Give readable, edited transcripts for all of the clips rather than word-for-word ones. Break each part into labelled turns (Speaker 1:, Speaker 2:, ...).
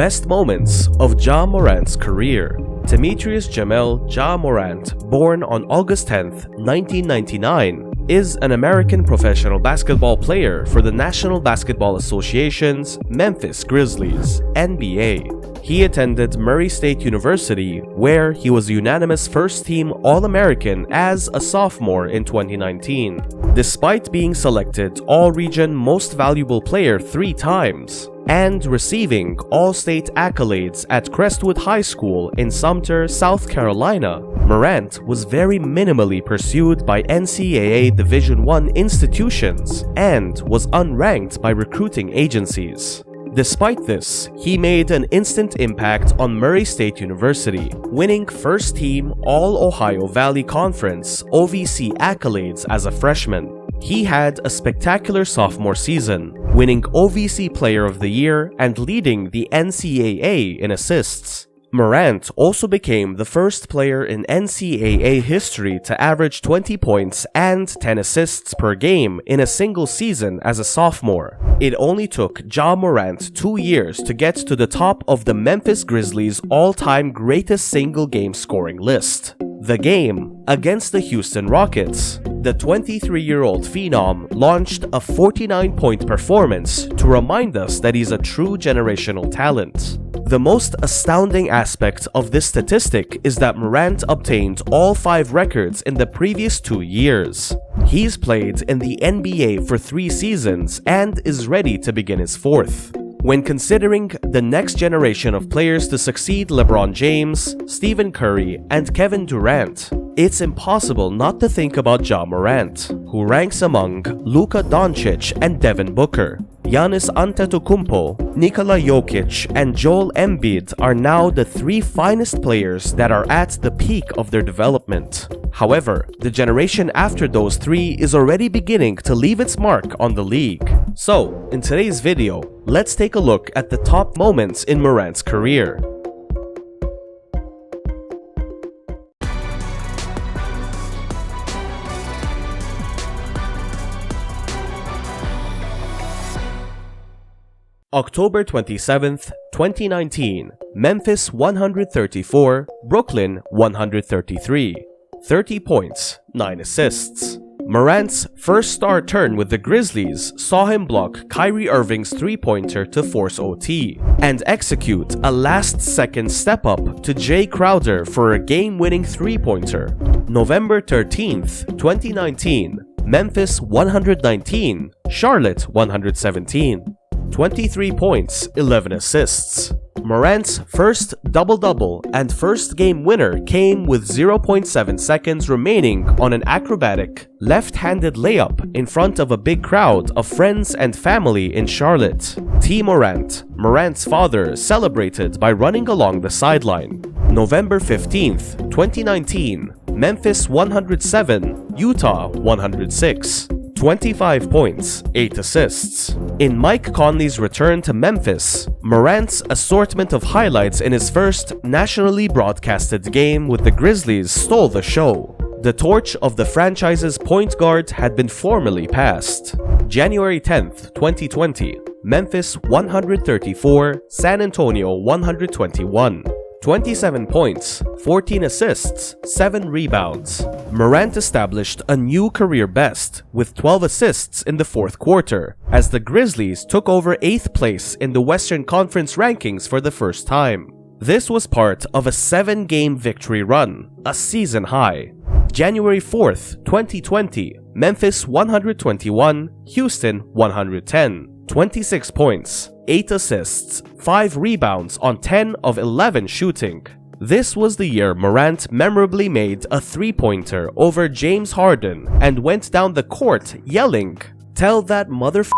Speaker 1: Best moments of Ja Morant's career. Temetrius Jamel Ja Morant, born on August 10, 1999, is an American professional basketball player for the National Basketball Association's Memphis Grizzlies, NBA. He attended Murray State University, where he was unanimous first-team All-American as a sophomore in 2019. Despite being selected All-Region Most Valuable Player 3 times, and receiving All-State accolades at Crestwood High School in Sumter, South Carolina, Morant was very minimally pursued by NCAA Division I institutions and was unranked by recruiting agencies. Despite this, he made an instant impact on Murray State University, winning first-team All-Ohio Valley Conference (OVC) accolades as a freshman. He had a spectacular sophomore season, winning OVC Player of the Year and leading the NCAA in assists. Morant also became the first player in NCAA history to average 20 points and 10 assists per game in a single season as a sophomore. It only took Ja Morant 2 years to get to the top of the Memphis Grizzlies' all-time greatest single-game scoring list. The game against the Houston Rockets, the 23-year-old phenom launched a 49-point performance to remind us that he's a true generational talent. The most astounding aspect of this statistic is that Morant obtained all 5 records in the previous 2 years. He's played in the NBA for 3 seasons and is ready to begin his 4th. When considering the next generation of players to succeed LeBron James, Stephen Curry, and Kevin Durant, it's impossible not to think about Ja Morant, who ranks among Luka Doncic and Devin Booker. Giannis Antetokounmpo, Nikola Jokic, and Joel Embiid are now the 3 finest players that are at the peak of their development. However, the generation after those 3 is already beginning to leave its mark on the league. So, in today's video, let's take a look at the top moments in Morant's career. October 27th, 2019, Memphis 134, Brooklyn 133. 30 points, 9 assists. Morant's first star turn with the Grizzlies saw him block Kyrie Irving's three-pointer to force OT and execute a last-second step-up to Jay Crowder for a game-winning three-pointer. November 13th, 2019, Memphis 119, Charlotte 117. 23 points, 11 assists. Morant's first double-double and first game winner came with 0.7 seconds remaining on an acrobatic, left-handed layup in front of a big crowd of friends and family in Charlotte. T. Morant, Morant's father, celebrated by running along the sideline. November 15th, 2019, Memphis 107, Utah 106. 25 points, 8 assists. In Mike Conley's return to Memphis, Morant's assortment of highlights in his first nationally broadcasted game with the Grizzlies stole the show. The torch of the franchise's point guard had been formally passed. January 10th, 2020, Memphis 134, San Antonio 121. 27 points, 14 assists, 7 rebounds. Morant established a new career best with 12 assists in the 4th quarter as the Grizzlies took over 8th place in the Western Conference rankings for the first time. This was part of a 7-game victory run, a season high. January 4th, 2020, Memphis 121, Houston 110. 26 points, 8 assists, 5 rebounds on 10 of 11 shooting. This was the year Morant memorably made a three-pointer over James Harden and went down the court yelling, "Tell that motherf***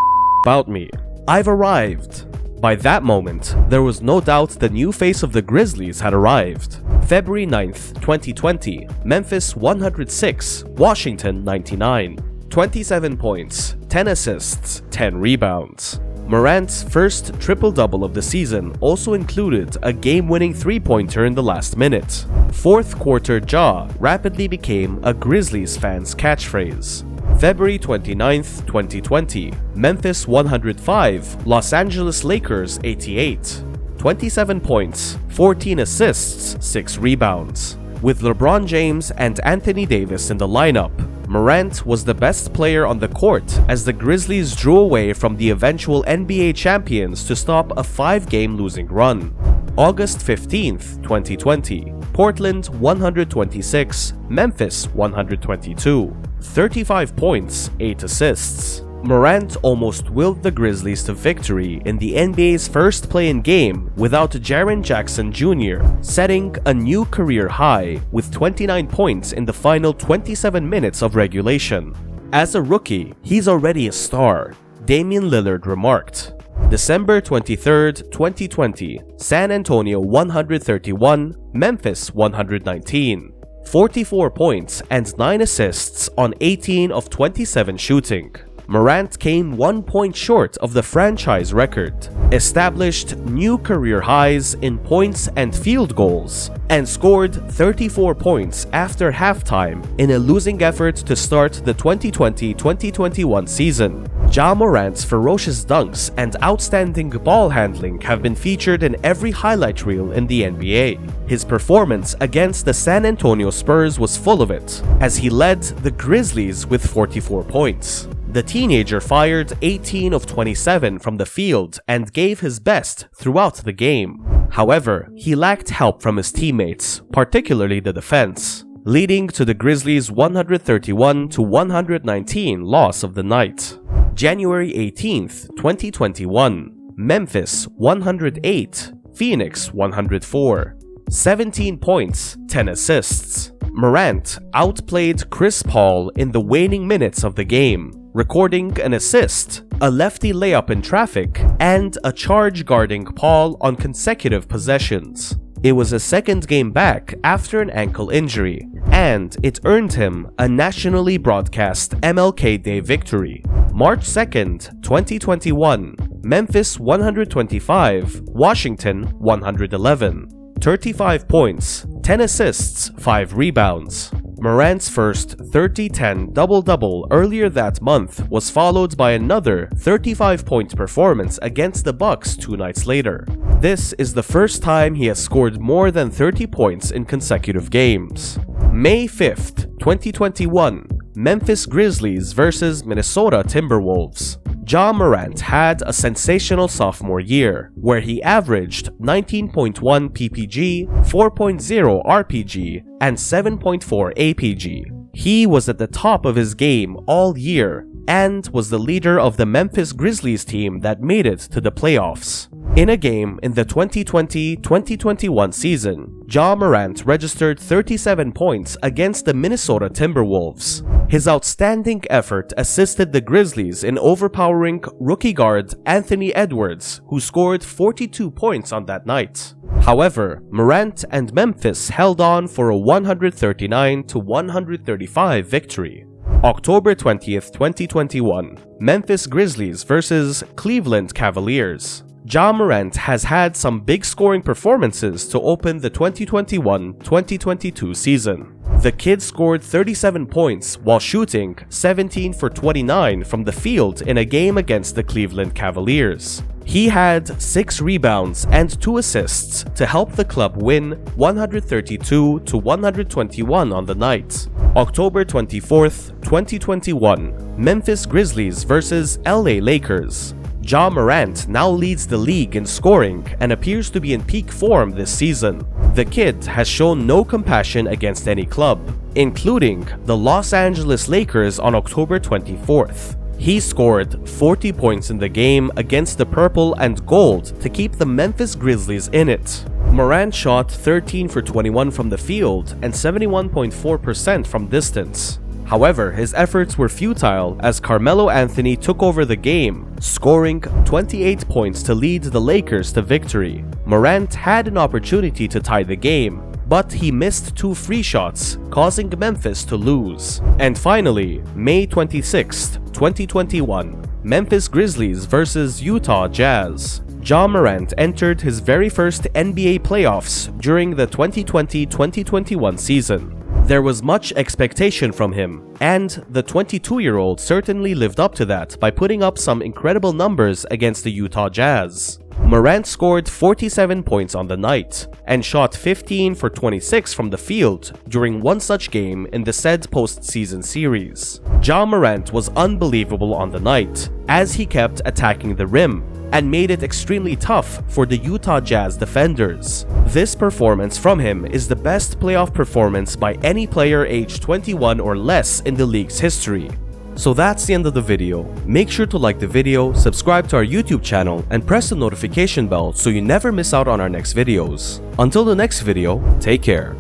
Speaker 1: about me. I've arrived." By that moment, there was no doubt the new face of the Grizzlies had arrived. February 9th, 2020, Memphis 106, Washington 99. 27 points, 10 assists, 10 rebounds. Morant's first triple-double of the season also included a game-winning three-pointer in the last minute. 4th quarter Ja rapidly became a Grizzlies fan's catchphrase. February 29th, 2020, Memphis 105, Los Angeles Lakers 88. 27 points, 14 assists, 6 rebounds. With LeBron James and Anthony Davis in the lineup, Morant was the best player on the court as the Grizzlies drew away from the eventual NBA champions to stop a 5-game losing run. August 15th, 2020, Portland 126, Memphis 122. 35 points, 8 assists. Morant almost willed the Grizzlies to victory in the NBA's first play-in game without Jaren Jackson Jr., setting a new career high with 29 points in the final 27 minutes of regulation. As a rookie, he's already a star, Damian Lillard remarked. December 23rd, 2020, San Antonio 131, Memphis 119. 44 points and 9 assists on 18 of 27 shooting. Morant came 1 point short of the franchise record, established new career highs in points and field goals, and scored 34 points after halftime in a losing effort to start the 2020-2021 season. Ja Morant's ferocious dunks and outstanding ball handling have been featured in every highlight reel in the NBA. His performance against the San Antonio Spurs was full of it, as he led the Grizzlies with 44 points. The teenager fired 18 of 27 from the field and gave his best throughout the game. However, he lacked help from his teammates, particularly the defense, leading to the Grizzlies' 131-119 loss of the night. January 18th, 2021, Memphis 108, Phoenix 104. 17 points, 10 assists. Morant outplayed Chris Paul in the waning minutes of the game, recording an assist, a lefty layup in traffic, and a charge guarding Paul on consecutive possessions. It was his second game back after an ankle injury, and it earned him a nationally broadcast MLK Day victory. March 2nd, 2021, Memphis 125, Washington 111. 35 points, 10 assists, 5 rebounds. Morant's first 30-10 double-double earlier that month was followed by another 35-point performance against the Bucks 2 nights later. This is the first time he has scored more than 30 points in consecutive games. May 5th, 2021, Memphis Grizzlies vs. Minnesota Timberwolves. Ja Morant had a sensational sophomore year, where he averaged 19.1 PPG, 4.0 RPG, and 7.4 APG. He was at the top of his game all year and was the leader of the Memphis Grizzlies team that made it to the playoffs. In a game in the 2020-2021 season, Ja Morant registered 37 points against the Minnesota Timberwolves. His outstanding effort assisted the Grizzlies in overpowering rookie guard Anthony Edwards, who scored 42 points on that night. However, Morant and Memphis held on for a 139-135 victory. October 20th, 2021, Memphis Grizzlies vs. Cleveland Cavaliers. Ja Morant has had some big scoring performances to open the 2021-2022 season. The kid scored 37 points while shooting 17 for 29 from the field in a game against the Cleveland Cavaliers. He had 6 rebounds and 2 assists to help the club win 132-121 on the night. October 24th, 2021, Memphis Grizzlies vs. LA Lakers. Ja Morant now leads the league in scoring and appears to be in peak form this season. The kid has shown no compassion against any club, including the Los Angeles Lakers on October 24th. He scored 40 points in the game against the purple and gold to keep the Memphis Grizzlies in it. Morant shot 13 for 21 from the field and 71.4% from distance. However, his efforts were futile as Carmelo Anthony took over the game, scoring 28 points to lead the Lakers to victory. Morant had an opportunity to tie the game, but he missed 2 free shots, causing Memphis to lose. And finally, May 26th, 2021, Memphis Grizzlies vs. Utah Jazz. Ja Morant entered his very first NBA playoffs during the 2020-2021 season. There was much expectation from him, and the 22-year-old certainly lived up to that by putting up some incredible numbers against the Utah Jazz. Morant scored 47 points on the night and shot 15 for 26 from the field during one such game in the said postseason series. Ja Morant was unbelievable on the night as he kept attacking the rim and made it extremely tough for the Utah Jazz defenders. This performance from him is the best playoff performance by any player aged 21 or less in the league's history. So that's the end of the video. Make sure to like the video, subscribe to our YouTube channel, and press the notification bell so you never miss out on our next videos. Until the next video, take care.